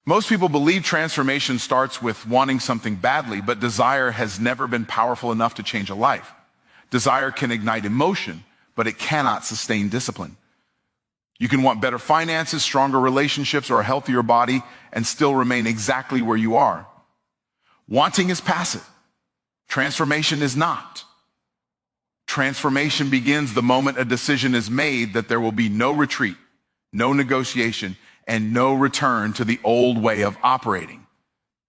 Most people believe transformation starts with wanting something badly, but desire has never been powerful enough to change a life. Desire can ignite emotion, but it cannot sustain discipline. You can want better finances, stronger relationships, or a healthier body and still remain exactly where you are. Wanting is passive. Transformation is not. Transformation begins the moment a decision is made that there will be no retreat, no negotiation, and no return to the old way of operating.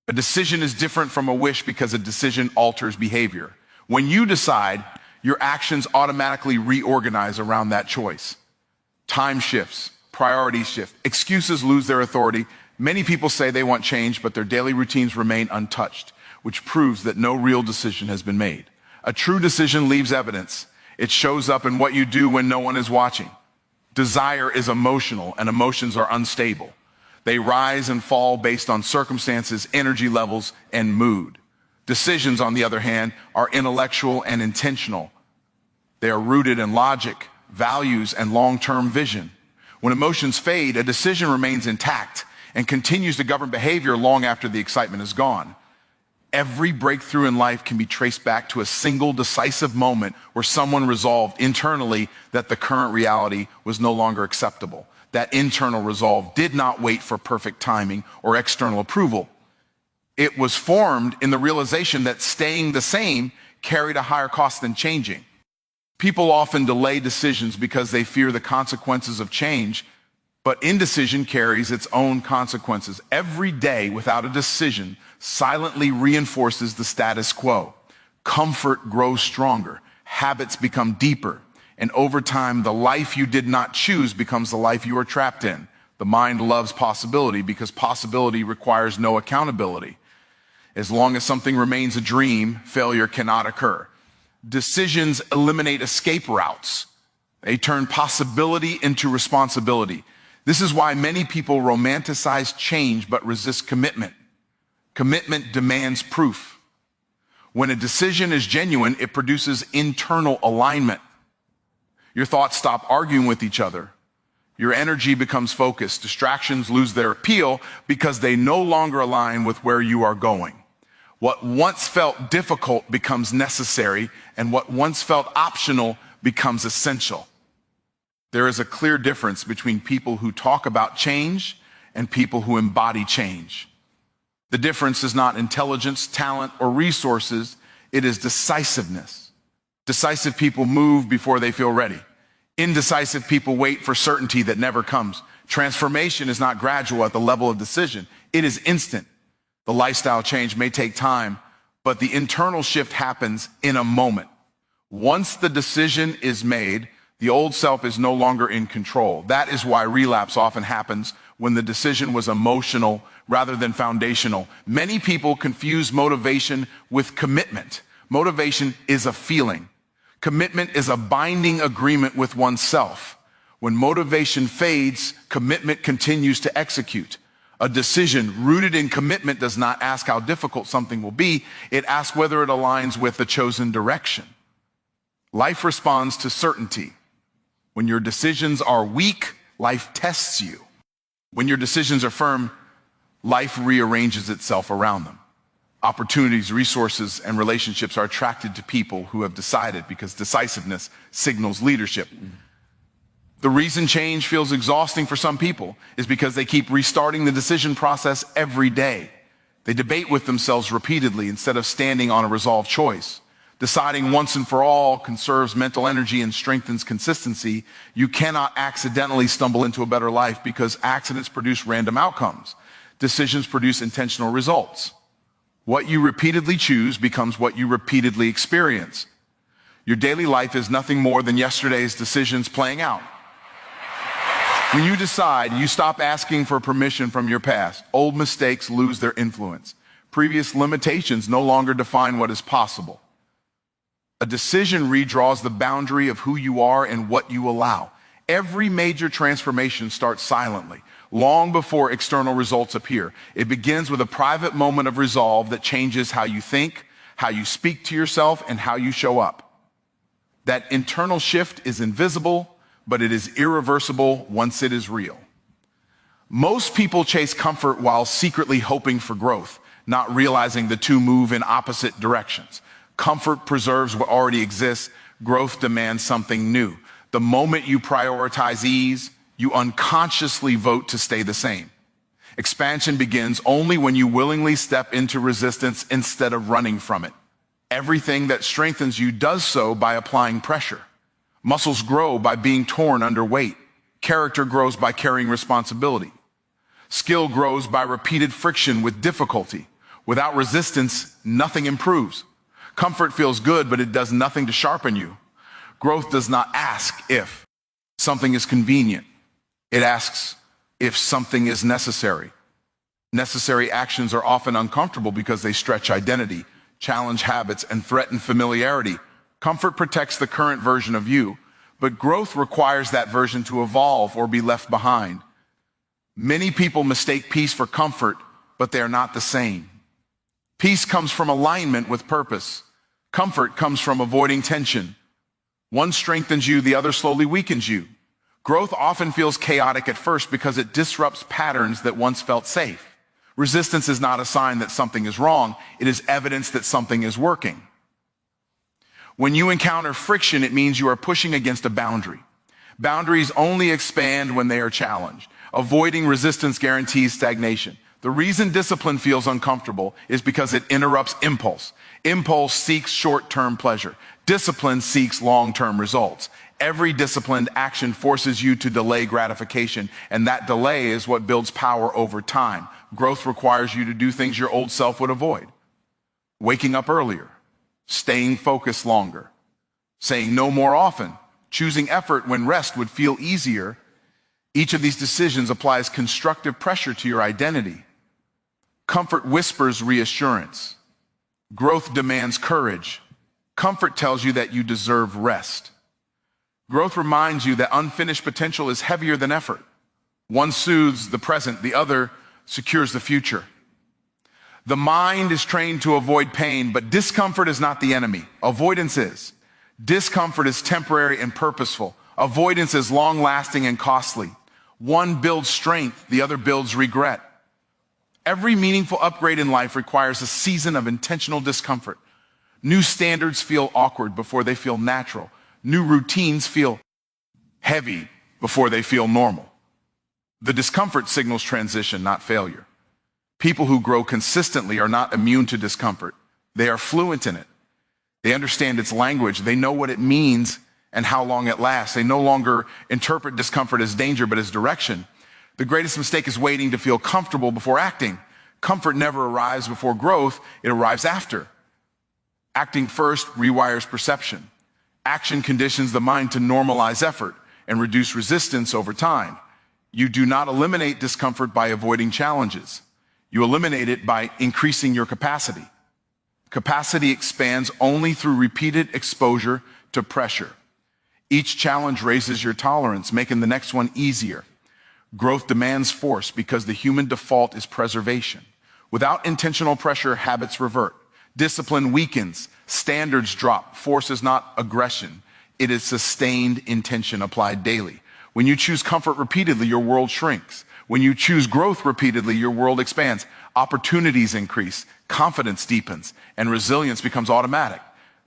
A decision is different from a wish because a decision alters behavior. When you decide, your actions automatically reorganize around that choice. Time shifts, priorities shift, excuses lose their authority. Many people say they want change, but their daily routines remain untouched, which proves that no real decision has been made. A true decision leaves evidence. It shows up in what you do when no one is watching. Desire is emotional, and emotions are unstable. They rise and fall based on circumstances, energy levels, and mood. Decisions, on the other hand, are intellectual and intentional. They are rooted in logic, values, and long-term vision. When emotions fade, a decision remains intact and continues to govern behavior long after the excitement is gone. Every breakthrough in life can be traced back to a single decisive moment where someone resolved internally that the current reality was no longer acceptable. That internal resolve did not wait for perfect timing or external approval. It was formed in the realization that staying the same carried a higher cost than changing. People often delay decisions because they fear the consequences of change, but indecision carries its own consequences. Every day without a decision silently reinforces the status quo. Comfort grows stronger, habits become deeper, and over time, the life you did not choose becomes the life you are trapped in. The mind loves possibility because possibility requires no accountability. As long as something remains a dream, failure cannot occur. Decisions eliminate escape routes. They turn possibility into responsibility. This is why many people romanticize change but resist commitment. Commitment demands proof. When a decision is genuine, it produces internal alignment. Your thoughts stop arguing with each other. Your energy becomes focused. Distractions lose their appeal because they no longer align with where you are going. What once felt difficult becomes necessary, and what once felt optional becomes essential. There is a clear difference between people who talk about change and people who embody change. The difference is not intelligence, talent, or resources. It is decisiveness. Decisive people move before they feel ready. Indecisive people wait for certainty that never comes. Transformation is not gradual at the level of decision. It is instant. The lifestyle change may take time, but the internal shift happens in a moment. Once the decision is made, the old self is no longer in control. That is why relapse often happens when the decision was emotional rather than foundational. Many people confuse motivation with commitment. Motivation is a feeling. Commitment is a binding agreement with oneself. When motivation fades, commitment continues to execute. A decision rooted in commitment does not ask how difficult something will be. It asks whether it aligns with the chosen direction. Life responds to certainty. When your decisions are weak, life tests you. When your decisions are firm, life rearranges itself around them. Opportunities, resources, and relationships are attracted to people who have decided because decisiveness signals leadership. The reason change feels exhausting for some people is because they keep restarting the decision process every day. They debate with themselves repeatedly instead of standing on a resolved choice. Deciding once and for all conserves mental energy and strengthens consistency. You cannot accidentally stumble into a better life because accidents produce random outcomes. Decisions produce intentional results. What you repeatedly choose becomes what you repeatedly experience. Your daily life is nothing more than yesterday's decisions playing out. When you decide, you stop asking for permission from your past. Old mistakes lose their influence. Previous limitations no longer define what is possible. A decision redraws the boundary of who you are and what you allow. Every major transformation starts silently, long before external results appear. It begins with a private moment of resolve that changes how you think, how you speak to yourself, and how you show up. That internal shift is invisible, but it is irreversible once it is real. Most people chase comfort while secretly hoping for growth, not realizing the two move in opposite directions. Comfort preserves what already exists. Growth demands something new. The moment you prioritize ease, you unconsciously vote to stay the same. Expansion begins only when you willingly step into resistance instead of running from it. Everything that strengthens you does so by applying pressure. Muscles grow by being torn under weight. Character grows by carrying responsibility. Skill grows by repeated friction with difficulty. Without resistance, nothing improves. Comfort feels good, but it does nothing to sharpen you. Growth does not ask if something is convenient. It asks if something is necessary. Necessary actions are often uncomfortable because they stretch identity, challenge habits, and threaten familiarity. Comfort protects the current version of you, but growth requires that version to evolve or be left behind. Many people mistake peace for comfort, but they are not the same. Peace comes from alignment with purpose. Comfort comes from avoiding tension. One strengthens you, the other slowly weakens you. Growth often feels chaotic at first because it disrupts patterns that once felt safe. Resistance is not a sign that something is wrong. It is evidence that something is working. When you encounter friction, it means you are pushing against a boundary. Boundaries only expand when they are challenged. Avoiding resistance guarantees stagnation. The reason discipline feels uncomfortable is because it interrupts impulse. Impulse seeks short-term pleasure. Discipline seeks long-term results. Every disciplined action forces you to delay gratification, and that delay is what builds power over time. Growth requires you to do things your old self would avoid. Waking up earlier, staying focused longer, saying no more often, choosing effort when rest would feel easier. Each of these decisions applies constructive pressure to your identity. Comfort whispers reassurance. Growth demands courage. Comfort tells you that you deserve rest. Growth reminds you that unfinished potential is heavier than effort. One soothes the present, the other secures the future. The mind is trained to avoid pain, but discomfort is not the enemy. Avoidance is. Discomfort is temporary and purposeful. Avoidance is long-lasting and costly. One builds strength, the other builds regret. Every meaningful upgrade in life requires a season of intentional discomfort. New standards feel awkward before they feel natural. New routines feel heavy before they feel normal. The discomfort signals transition, not failure. People who grow consistently are not immune to discomfort. They are fluent in it. They understand its language. They know what it means and how long it lasts. They no longer interpret discomfort as danger, but as direction. The greatest mistake is waiting to feel comfortable before acting. Comfort never arrives before growth. It arrives after. Acting first rewires perception. Action conditions the mind to normalize effort and reduce resistance over time. You do not eliminate discomfort by avoiding challenges. You eliminate it by increasing your capacity. Capacity expands only through repeated exposure to pressure. Each challenge raises your tolerance, making the next one easier. Growth demands force because the human default is preservation. Without intentional pressure, habits revert. Discipline weakens, standards drop. Force is not aggression. It is sustained intention applied daily. When you choose comfort repeatedly, your world shrinks. When you choose growth repeatedly, your world expands. Opportunities increase, confidence deepens, and resilience becomes automatic.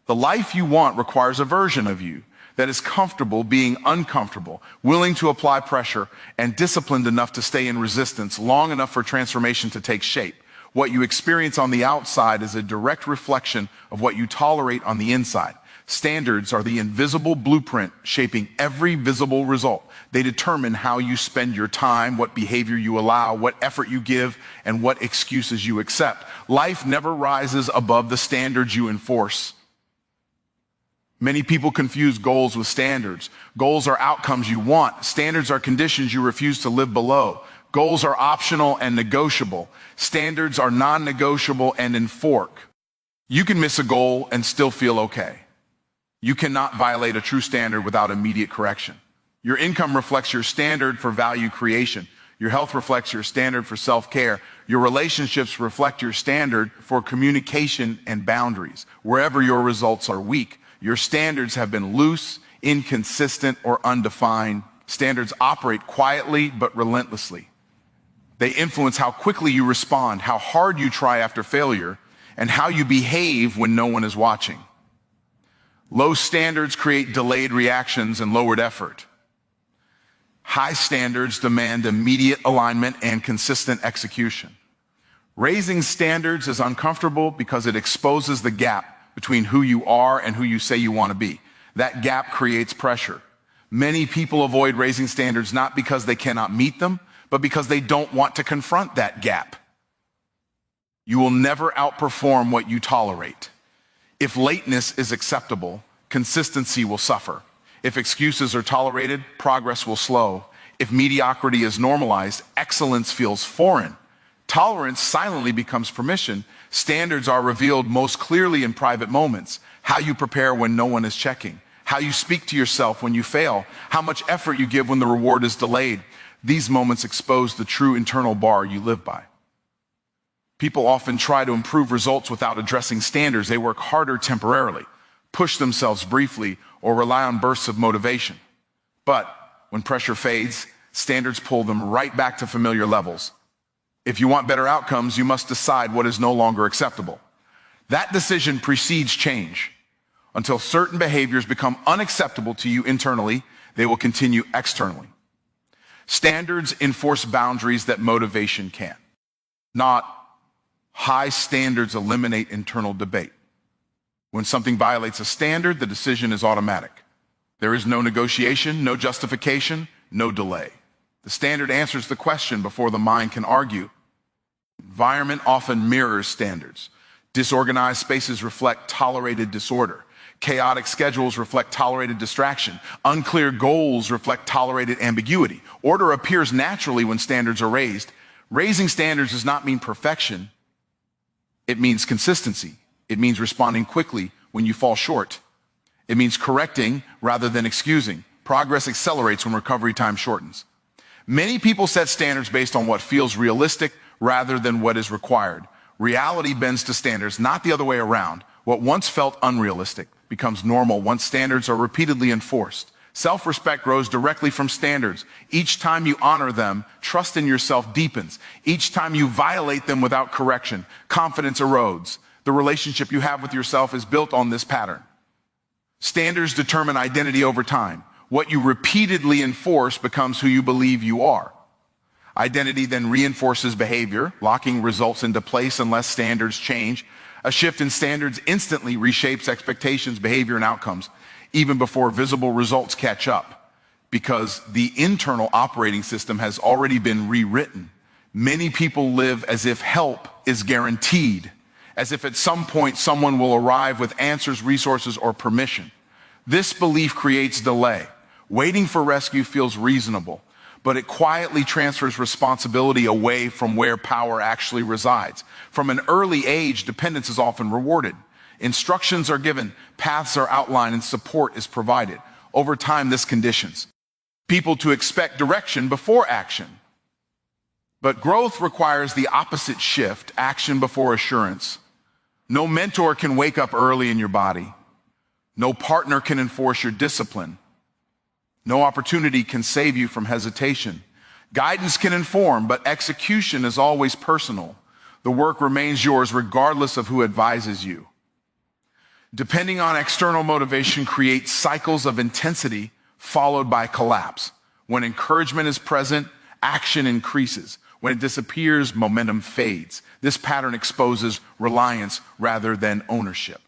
The life you want requires a version of you that is comfortable being uncomfortable, willing to apply pressure, and disciplined enough to stay in resistance long enough for transformation to take shape. What you experience on the outside is a direct reflection of what you tolerate on the inside. Standards are the invisible blueprint shaping every visible result. They determine how you spend your time, what behavior you allow, what effort you give, and what excuses you accept. Life never rises above the standards you enforce. Many people confuse goals with standards. Goals are outcomes you want. Standards are conditions you refuse to live below. Goals are optional and negotiable. Standards are non-negotiable and in fork. You can miss a goal and still feel okay. You cannot violate a true standard without immediate correction. Your income reflects your standard for value creation. Your health reflects your standard for self-care. Your relationships reflect your standard for communication and boundaries. Wherever your results are weak, your standards have been loose, inconsistent, or undefined. Standards operate quietly but relentlessly. They influence how quickly you respond, how hard you try after failure, and how you behave when no one is watching. Low standards create delayed reactions and lowered effort. High standards demand immediate alignment and consistent execution. Raising standards is uncomfortable because it exposes the gap between who you are and who you say you want to be. That gap creates pressure. Many people avoid raising standards not because they cannot meet them, but because they don't want to confront that gap. You will never outperform what you tolerate. If lateness is acceptable, consistency will suffer. If excuses are tolerated, progress will slow. If mediocrity is normalized, excellence feels foreign. Tolerance silently becomes permission. Standards are revealed most clearly in private moments. How you prepare when no one is checking. How you speak to yourself when you fail. How much effort you give when the reward is delayed. These moments expose the true internal bar you live by. People often try to improve results without addressing standards. They work harder temporarily, push themselves briefly, or rely on bursts of motivation. But when pressure fades, standards pull them right back to familiar levels. If you want better outcomes, you must decide what is no longer acceptable. That decision precedes change. Until certain behaviors become unacceptable to you internally, they will continue externally. Standards enforce boundaries that motivation can't. Not high standards eliminate internal debate. When something violates a standard, the decision is automatic. There is no negotiation, no justification, no delay. The standard answers the question before the mind can argue. Environment often mirrors standards. Disorganized spaces reflect tolerated disorder. Chaotic schedules reflect tolerated distraction. Unclear goals reflect tolerated ambiguity. Order appears naturally when standards are raised. Raising standards does not mean perfection. It means consistency. It means responding quickly when you fall short. It means correcting rather than excusing. Progress accelerates when recovery time shortens. Many people set standards based on what feels realistic rather than what is required. Reality bends to standards, not the other way around. What once felt unrealistic becomes normal once standards are repeatedly enforced. Self-respect grows directly from standards. Each time you honor them, trust in yourself deepens. Each time you violate them without correction, confidence erodes. The relationship you have with yourself is built on this pattern. Standards determine identity over time. What you repeatedly enforce becomes who you believe you are. Identity then reinforces behavior, locking results into place unless standards change. A shift in standards instantly reshapes expectations, behavior, and outcomes, even before visible results catch up, because the internal operating system has already been rewritten. Many people live as if help is guaranteed, as if at some point someone will arrive with answers, resources, or permission. This belief creates delay. Waiting for rescue feels reasonable, but it quietly transfers responsibility away from where power actually resides. From an early age, dependence is often rewarded. Instructions are given, paths are outlined, and support is provided. Over time, this conditions people to expect direction before action. But growth requires the opposite shift, action before assurance. No mentor can wake up early in your body. No partner can enforce your discipline. No opportunity can save you from hesitation. Guidance can inform, but execution is always personal. The work remains yours regardless of who advises you. Depending on external motivation creates cycles of intensity followed by collapse. When encouragement is present, action increases. When it disappears, momentum fades. This pattern exposes reliance rather than ownership.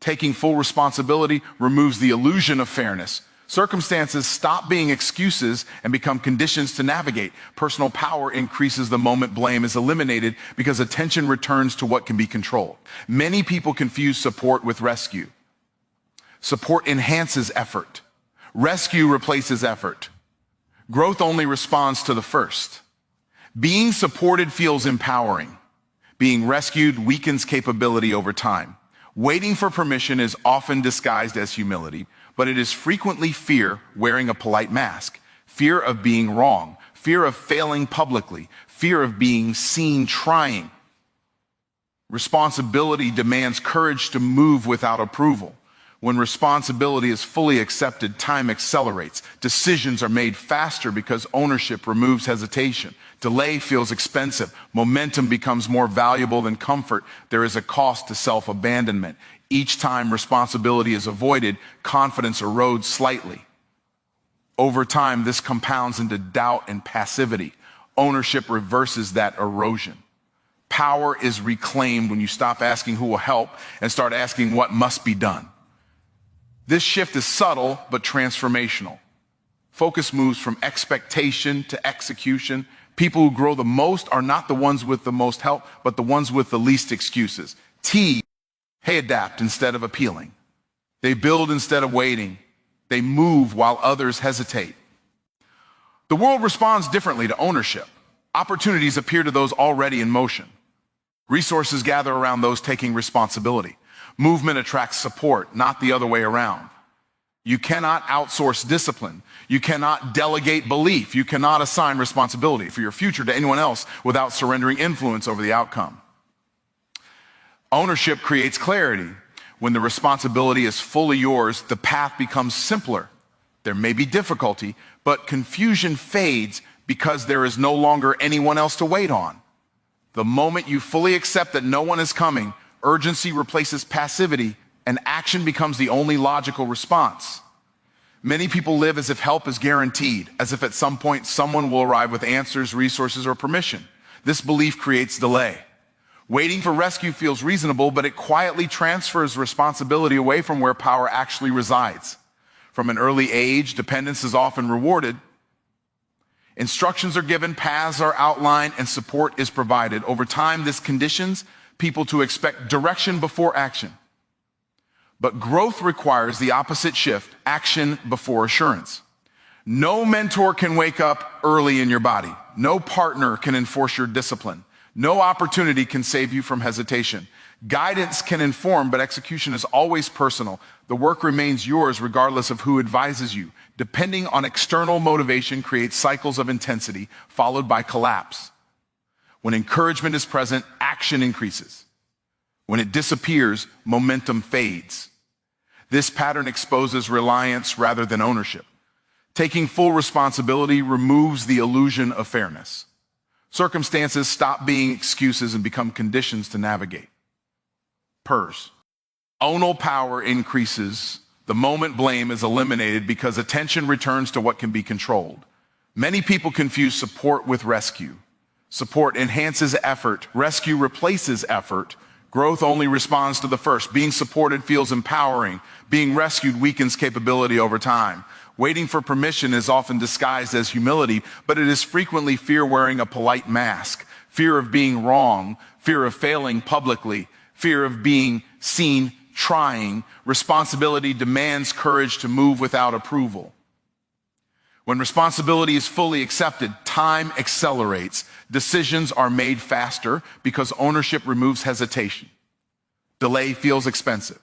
Taking full responsibility removes the illusion of fairness. Circumstances stop being excuses and become conditions to navigate. Personal power increases the moment blame is eliminated because attention returns to what can be controlled. Many people confuse support with rescue. Support enhances effort. Rescue replaces effort. Growth only responds to the first. Being supported feels empowering. Being rescued weakens capability over time. Waiting for permission is often disguised as humility, but it is frequently fear wearing a polite mask. Fear of being wrong, fear of failing publicly, fear of being seen trying. Responsibility demands courage to move without approval. When responsibility is fully accepted, time accelerates. Decisions are made faster because ownership removes hesitation. Delay feels expensive. Momentum becomes more valuable than comfort. There is a cost to self-abandonment. Each time responsibility is avoided, confidence erodes slightly. Over time, this compounds into doubt and passivity. Ownership reverses that erosion. Power is reclaimed when you stop asking who will help and start asking what must be done. This shift is subtle but transformational. Focus moves from expectation to execution. People who grow the most are not the ones with the most help, but the ones with the least excuses. They adapt instead of appealing. They build instead of waiting. They move while others hesitate. The world responds differently to ownership. Opportunities appear to those already in motion. Resources gather around those taking responsibility. Movement attracts support, not the other way around. You cannot outsource discipline. You cannot delegate belief. You cannot assign responsibility for your future to anyone else without surrendering influence over the outcome. Ownership creates clarity. When the responsibility is fully yours, the path becomes simpler. There may be difficulty, but confusion fades because there is no longer anyone else to wait on. The moment you fully accept that no one is coming, urgency replaces passivity, and action becomes the only logical response. Many people live as if help is guaranteed, as if at some point someone will arrive with answers, resources, or permission. This belief creates delay. Waiting for rescue feels reasonable, but it quietly transfers responsibility away from where power actually resides. From an early age, dependence is often rewarded. Instructions are given, paths are outlined, and support is provided. Over time, this conditions people to expect direction before action. But growth requires the opposite shift, action before assurance. No mentor can wake up early in your body. No partner can enforce your discipline. No opportunity can save you from hesitation. Guidance can inform, but execution is always personal. The work remains yours regardless of who advises you. Depending on external motivation creates cycles of intensity followed by collapse. When encouragement is present, action increases. When it disappears, momentum fades. This pattern exposes reliance rather than ownership. Taking full responsibility removes the illusion of fairness. Circumstances stop being excuses and become conditions to navigate. PERS. Ownal power increases the moment blame is eliminated because attention returns to what can be controlled. Many people confuse support with rescue. Support enhances effort. Rescue replaces effort. Growth only responds to the first. Being supported feels empowering. Being rescued weakens capability over time. Waiting for permission is often disguised as humility, but it is frequently fear wearing a polite mask. Fear of being wrong, fear of failing publicly, fear of being seen trying. Responsibility demands courage to move without approval. When responsibility is fully accepted, time accelerates. Decisions are made faster because ownership removes hesitation. Delay feels expensive.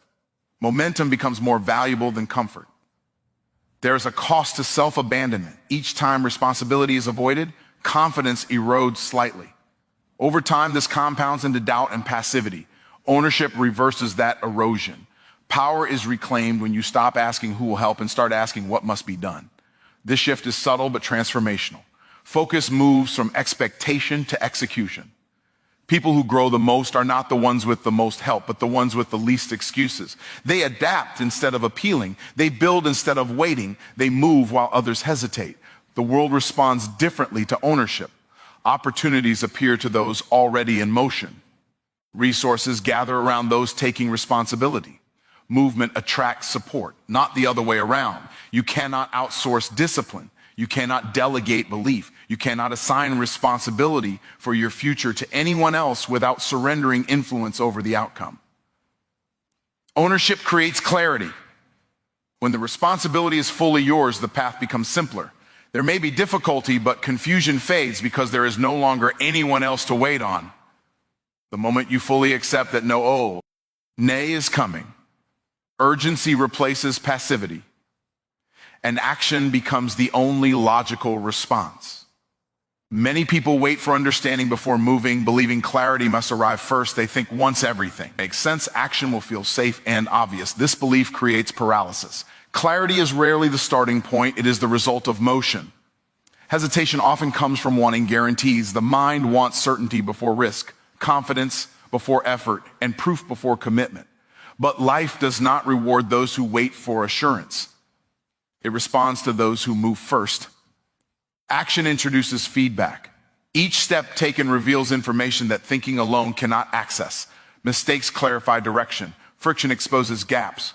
Momentum becomes more valuable than comfort. There is a cost to self-abandonment. Each time responsibility is avoided, confidence erodes slightly. Over time, this compounds into doubt and passivity. Ownership reverses that erosion. Power is reclaimed when you stop asking who will help and start asking what must be done. This shift is subtle but transformational. Focus moves from expectation to execution. People who grow the most are not the ones with the most help, but the ones with the least excuses. They adapt instead of appealing. They build instead of waiting. They move while others hesitate. The world responds differently to ownership. Opportunities appear to those already in motion. Resources gather around those taking responsibility. Movement attracts support, not the other way around. You cannot outsource discipline. You cannot delegate belief. You cannot assign responsibility for your future to anyone else without surrendering influence over the outcome. Ownership creates clarity. When the responsibility is fully yours, the path becomes simpler. There may be difficulty, but confusion fades because there is no longer anyone else to wait on. The moment you fully accept that no nay is coming, urgency replaces passivity, and action becomes the only logical response. Many people wait for understanding before moving, believing clarity must arrive first. They think once everything makes sense, action will feel safe and obvious. This belief creates paralysis. Clarity is rarely the starting point. It is the result of motion. Hesitation often comes from wanting guarantees. The mind wants certainty before risk, confidence before effort, and proof before commitment. But life does not reward those who wait for assurance. It responds to those who move first. Action introduces feedback. Each step taken reveals information that thinking alone cannot access. Mistakes clarify direction. Friction exposes gaps.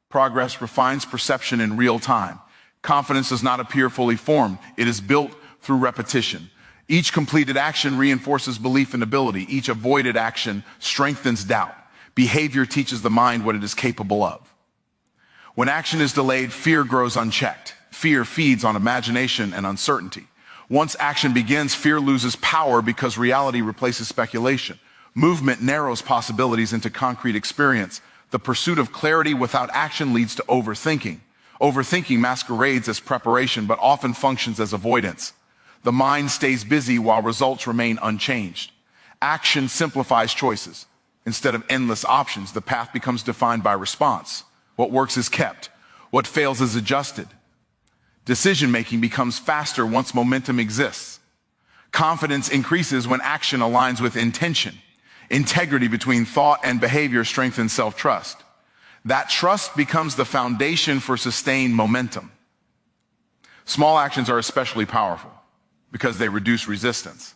Progress refines perception in real time. Confidence does not appear fully formed. It is built through repetition. Each completed action reinforces belief in ability. Each avoided action strengthens doubt. Behavior teaches the mind what it is capable of. When action is delayed, fear grows unchecked. Fear feeds on imagination and uncertainty. Once action begins, fear loses power because reality replaces speculation. Movement narrows possibilities into concrete experience. The pursuit of clarity without action leads to overthinking. Overthinking masquerades as preparation, but often functions as avoidance. The mind stays busy while results remain unchanged. Action simplifies choices. Instead of endless options, the path becomes defined by response. What works is kept. What fails is adjusted. Decision-making becomes faster once momentum exists. Confidence increases when action aligns with intention. Integrity between thought and behavior strengthens self-trust. That trust becomes the foundation for sustained momentum. Small actions are especially powerful because they reduce resistance.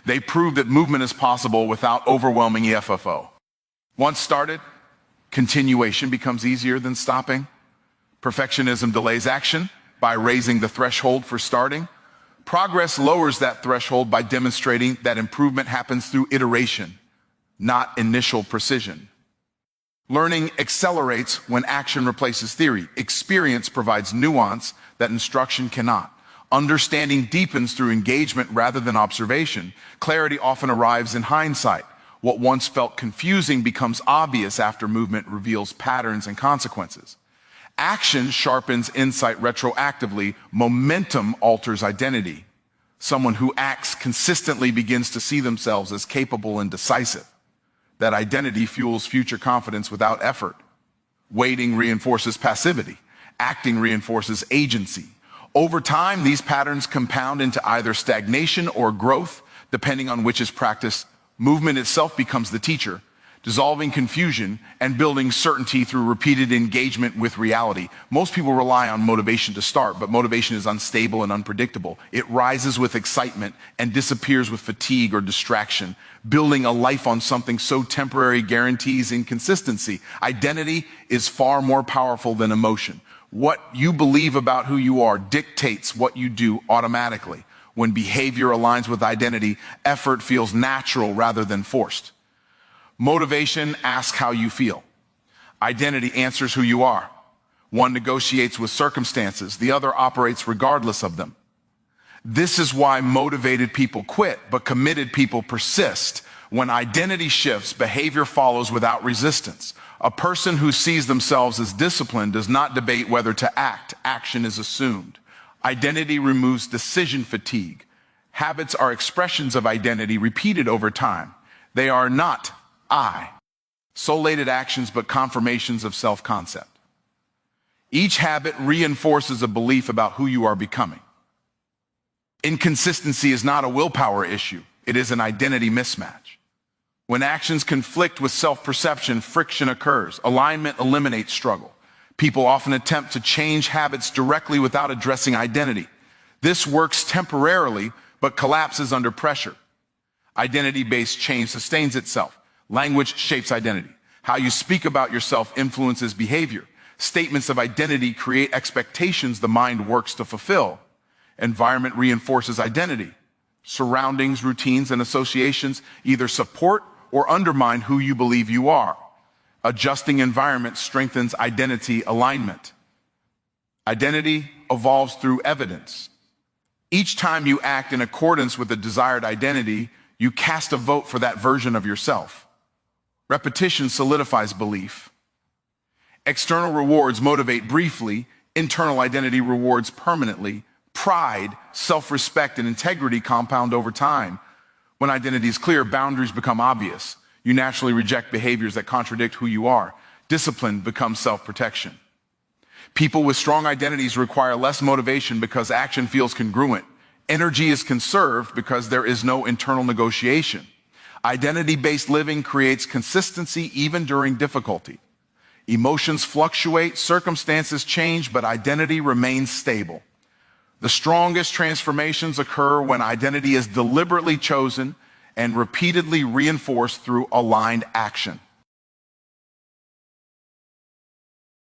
They prove that movement is possible without overwhelming EFFO. Once started, continuation becomes easier than stopping. Perfectionism delays action by raising the threshold for starting. Progress lowers that threshold by demonstrating that improvement happens through iteration, not initial precision. Learning accelerates when action replaces theory. Experience provides nuance that instruction cannot. Understanding deepens through engagement rather than observation. Clarity often arrives in hindsight. What once felt confusing becomes obvious after movement reveals patterns and consequences. Action sharpens insight retroactively. Momentum alters identity. Someone who acts consistently begins to see themselves as capable and decisive. That identity fuels future confidence without effort. Waiting reinforces passivity. Acting reinforces agency. Over time, these patterns compound into either stagnation or growth, depending on which is practiced. Movement itself becomes the teacher, dissolving confusion and building certainty through repeated engagement with reality. Most people rely on motivation to start, but motivation is unstable and unpredictable. It rises with excitement and disappears with fatigue or distraction. Building a life on something so temporary guarantees inconsistency. Identity is far more powerful than emotion. What you believe about who you are dictates what you do automatically. When behavior aligns with identity, effort feels natural rather than forced. Motivation asks how you feel. Identity answers who you are. One negotiates with circumstances, the other operates regardless of them. This is why motivated people quit, but committed people persist. When identity shifts, behavior follows without resistance. A person who sees themselves as disciplined does not debate whether to act. Action is assumed. Identity removes decision fatigue. Habits are expressions of identity repeated over time. They are not I. Isolated actions, but confirmations of self-concept. Each habit reinforces a belief about who you are becoming. Inconsistency is not a willpower issue. It is an identity mismatch. When actions conflict with self-perception, friction occurs. Alignment eliminates struggle. People often attempt to change habits directly without addressing identity. This works temporarily, but collapses under pressure. Identity-based change sustains itself. Language shapes identity. How you speak about yourself influences behavior. Statements of identity create expectations the mind works to fulfill. Environment reinforces identity. Surroundings, routines, and associations either support or undermine who you believe you are. Adjusting environment strengthens identity alignment. Identity evolves through evidence. Each time you act in accordance with a desired identity, you cast a vote for that version of yourself. Repetition solidifies belief. External rewards motivate briefly. Internal identity rewards permanently. Pride, self-respect, and integrity compound over time. When identity is clear, boundaries become obvious. You naturally reject behaviors that contradict who you are. Discipline becomes self-protection. People with strong identities require less motivation because action feels congruent. Energy is conserved because there is no internal negotiation. Identity-based living creates consistency even during difficulty. Emotions fluctuate, circumstances change, but identity remains stable. The strongest transformations occur when identity is deliberately chosen and repeatedly reinforced through aligned action.